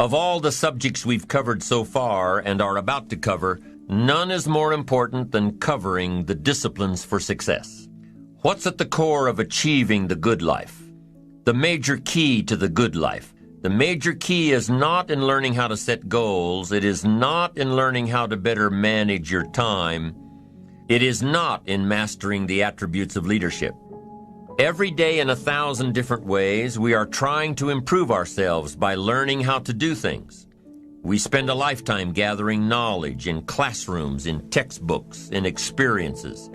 Of all the subjects we've covered so far and are about to cover, none is more important than covering the disciplines for success. What's at the core of achieving the good life? The major key to the good life. The major key is not in learning how to set goals. It is not in learning how to better manage your time. It is not in mastering the attributes of leadership. Every day in 1,000 different ways, we are trying to improve ourselves by learning how to do things. We spend a lifetime gathering knowledge in classrooms, in textbooks, in experiences.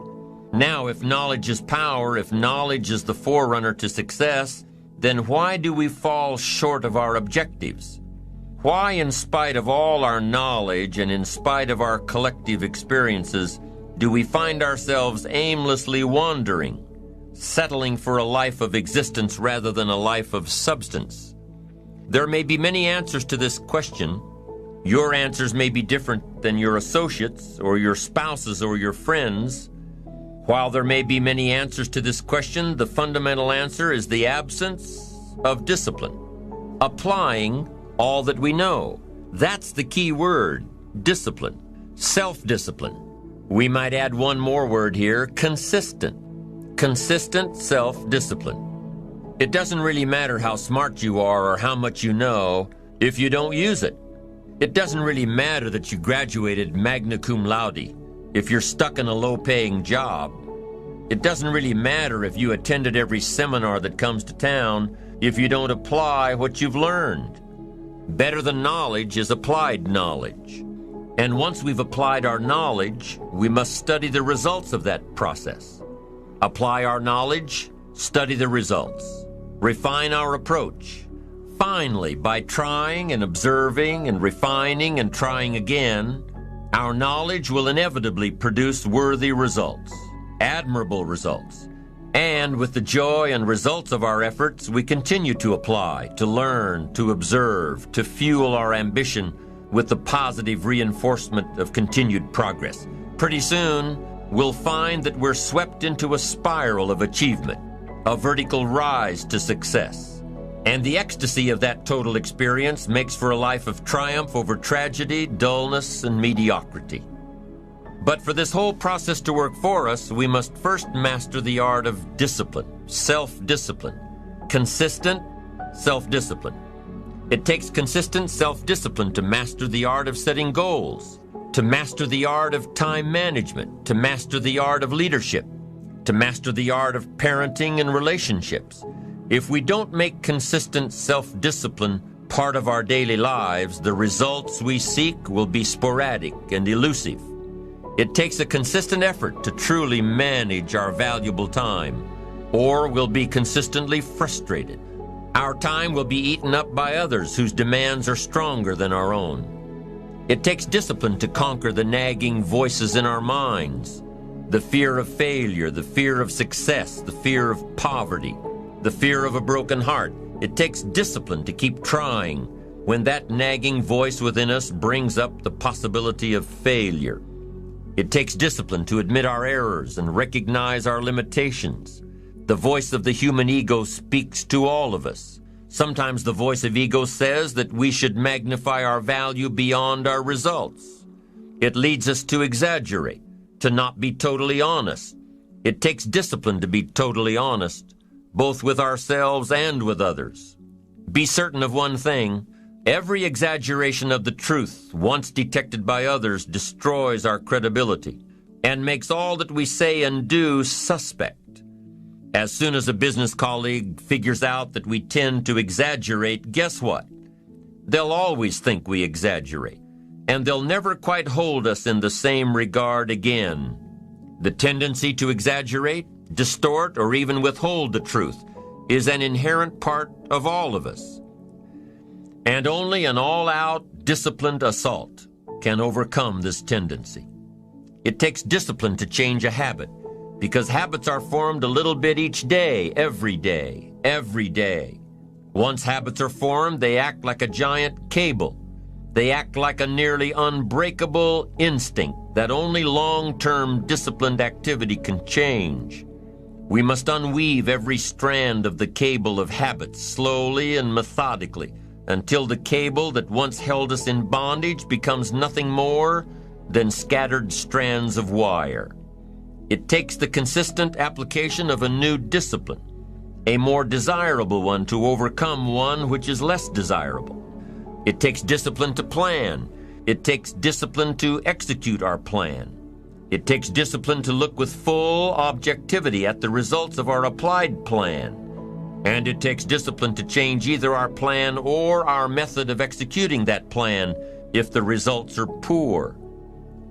Now, if knowledge is power, if knowledge is the forerunner to success, then why do we fall short of our objectives? Why, in spite of all our knowledge and in spite of our collective experiences, do we find ourselves aimlessly wandering, settling for a life of existence rather than a life of substance? There may be many answers to this question. Your answers may be different than your associates or your spouses or your friends. While there may be many answers to this question, the fundamental answer is the absence of discipline. Applying all that we know. That's the key word, discipline. Self-discipline. We might add one more word here, consistent. Consistent self-discipline. It doesn't really matter how smart you are or how much you know if you don't use it. It doesn't really matter that you graduated magna cum laude if you're stuck in a low-paying job. It doesn't really matter if you attended every seminar that comes to town if you don't apply what you've learned. Better than knowledge is applied knowledge. And once we've applied our knowledge, we must study the results of that process. Apply our knowledge, study the results. Refine our approach. Finally, by trying and observing and refining and trying again, our knowledge will inevitably produce worthy results, admirable results. And with the joy and results of our efforts, we continue to apply, to learn, to observe, to fuel our ambition with the positive reinforcement of continued progress. Pretty soon, we'll find that we're swept into a spiral of achievement, a vertical rise to success. And the ecstasy of that total experience makes for a life of triumph over tragedy, dullness, and mediocrity. But for this whole process to work for us, we must first master the art of discipline, self-discipline, consistent self-discipline. It takes consistent self-discipline to master the art of setting goals, to master the art of time management, to master the art of leadership, to master the art of parenting and relationships. If we don't make consistent self-discipline part of our daily lives, the results we seek will be sporadic and elusive. It takes a consistent effort to truly manage our valuable time, or we'll be consistently frustrated. Our time will be eaten up by others whose demands are stronger than our own. It takes discipline to conquer the nagging voices in our minds, the fear of failure, the fear of success, the fear of poverty, the fear of a broken heart. It takes discipline to keep trying when that nagging voice within us brings up the possibility of failure. It takes discipline to admit our errors and recognize our limitations. The voice of the human ego speaks to all of us. Sometimes the voice of ego says that we should magnify our value beyond our results. It leads us to exaggerate, to not be totally honest. It takes discipline to be totally honest, both with ourselves and with others. Be certain of one thing: every exaggeration of the truth, once detected by others, destroys our credibility and makes all that we say and do suspect. As soon as a business colleague figures out that we tend to exaggerate, guess what? They'll always think we exaggerate, and they'll never quite hold us in the same regard again. The tendency to exaggerate, distort, or even withhold the truth is an inherent part of all of us. And only an all-out, disciplined assault can overcome this tendency. It takes discipline to change a habit, because habits are formed a little bit each day, every day, every day. Once habits are formed, they act like a giant cable. They act like a nearly unbreakable instinct that only long-term disciplined activity can change. We must unweave every strand of the cable of habits slowly and methodically, until the cable that once held us in bondage becomes nothing more than scattered strands of wire. It takes the consistent application of a new discipline, a more desirable one, to overcome one which is less desirable. It takes discipline to plan. It takes discipline to execute our plan. It takes discipline to look with full objectivity at the results of our applied plan. And it takes discipline to change either our plan or our method of executing that plan if the results are poor.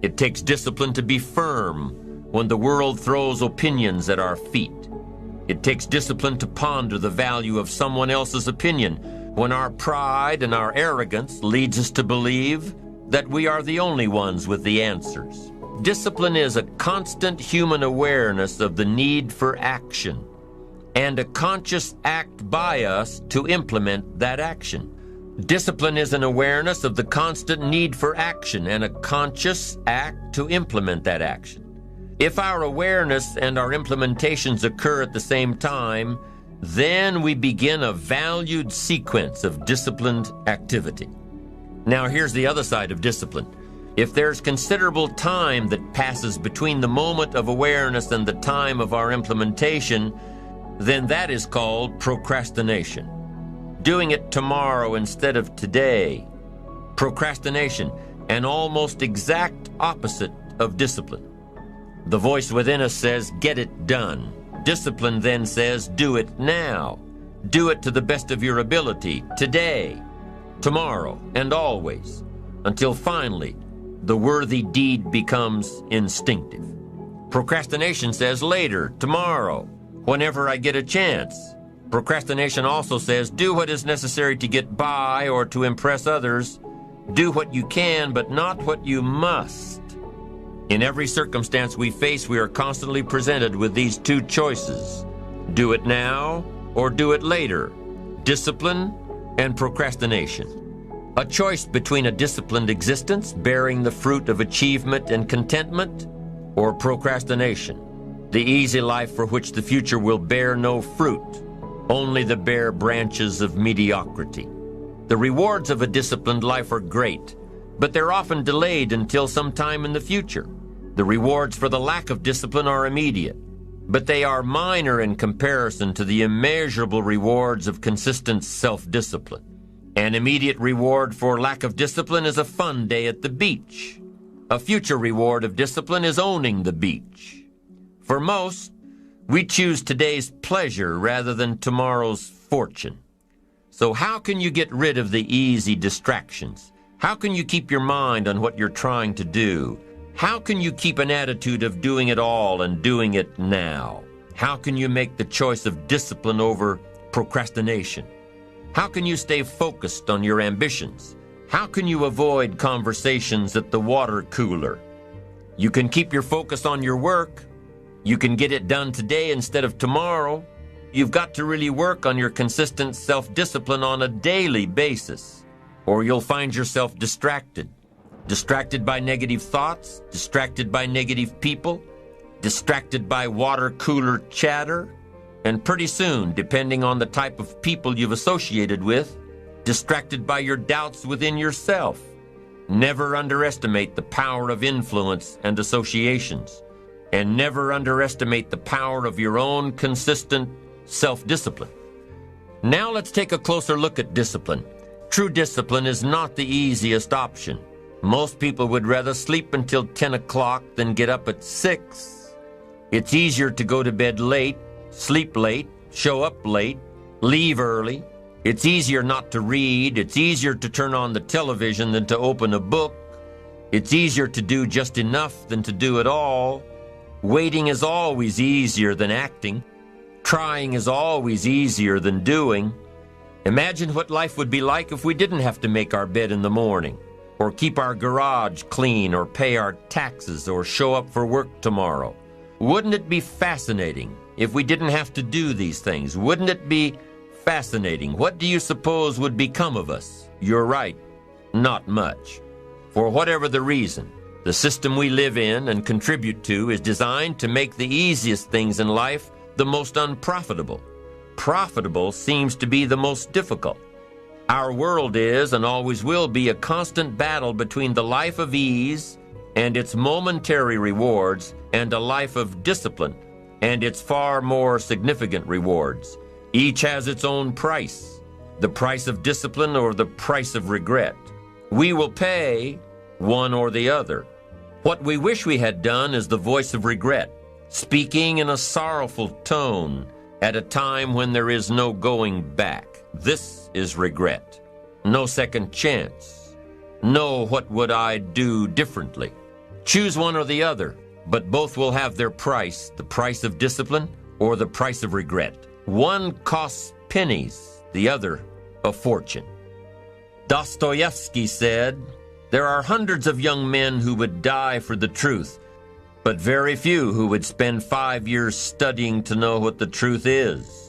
It takes discipline to be firm when the world throws opinions at our feet. It takes discipline to ponder the value of someone else's opinion when our pride and our arrogance leads us to believe that we are the only ones with the answers. Discipline is a constant human awareness of the need for action and a conscious act by us to implement that action. Discipline is an awareness of the constant need for action and a conscious act to implement that action. If our awareness and our implementations occur at the same time, then we begin a valued sequence of disciplined activity. Now here's the other side of discipline. If there's considerable time that passes between the moment of awareness and the time of our implementation, then that is called procrastination. Doing it tomorrow instead of today. Procrastination, an almost exact opposite of discipline. The voice within us says, get it done. Discipline then says, do it now. Do it to the best of your ability, today, tomorrow, and always, until finally the worthy deed becomes instinctive. Procrastination says later, tomorrow, whenever I get a chance. Procrastination also says, do what is necessary to get by or to impress others. Do what you can, but not what you must. In every circumstance we face, we are constantly presented with these two choices. Do it now or do it later. Discipline and procrastination. A choice between a disciplined existence, bearing the fruit of achievement and contentment, or procrastination, the easy life for which the future will bear no fruit, only the bare branches of mediocrity. The rewards of a disciplined life are great, but they're often delayed until some time in the future. The rewards for the lack of discipline are immediate, but they are minor in comparison to the immeasurable rewards of consistent self-discipline. An immediate reward for lack of discipline is a fun day at the beach. A future reward of discipline is owning the beach. For most, we choose today's pleasure rather than tomorrow's fortune. So how can you get rid of the easy distractions? How can you keep your mind on what you're trying to do? How can you keep an attitude of doing it all and doing it now? How can you make the choice of discipline over procrastination? How can you stay focused on your ambitions? How can you avoid conversations at the water cooler? You can keep your focus on your work. You can get it done today instead of tomorrow. You've got to really work on your consistent self-discipline on a daily basis, or you'll find yourself distracted. Distracted by negative thoughts, distracted by negative people, distracted by water cooler chatter, and pretty soon, depending on the type of people you've associated with, distracted by your doubts within yourself. Never underestimate the power of influence and associations, and never underestimate the power of your own consistent self-discipline. Now let's take a closer look at discipline. True discipline is not the easiest option. Most people would rather sleep until 10 o'clock than get up at 6. It's easier to go to bed late, sleep late, show up late, leave early. It's easier not to read. It's easier to turn on the television than to open a book. It's easier to do just enough than to do it all. Waiting is always easier than acting. Trying is always easier than doing. Imagine what life would be like if we didn't have to make our bed in the morning, or keep our garage clean, or pay our taxes, or show up for work tomorrow. Wouldn't it be fascinating if we didn't have to do these things? Wouldn't it be fascinating? What do you suppose would become of us? You're right, not much. For whatever the reason, the system we live in and contribute to is designed to make the easiest things in life the most unprofitable. Profitable seems to be the most difficult. Our world is and always will be a constant battle between the life of ease and its momentary rewards and a life of discipline and its far more significant rewards. Each has its own price, the price of discipline or the price of regret. We will pay one or the other. What we wish we had done is the voice of regret, speaking in a sorrowful tone at a time when there is no going back. This is regret. No second chance. No what would I do differently. Choose one or the other, but both will have their price, the price of discipline or the price of regret. One costs pennies, the other a fortune. Dostoevsky said, "There are hundreds of young men who would die for the truth, but very few who would spend 5 years studying to know what the truth is."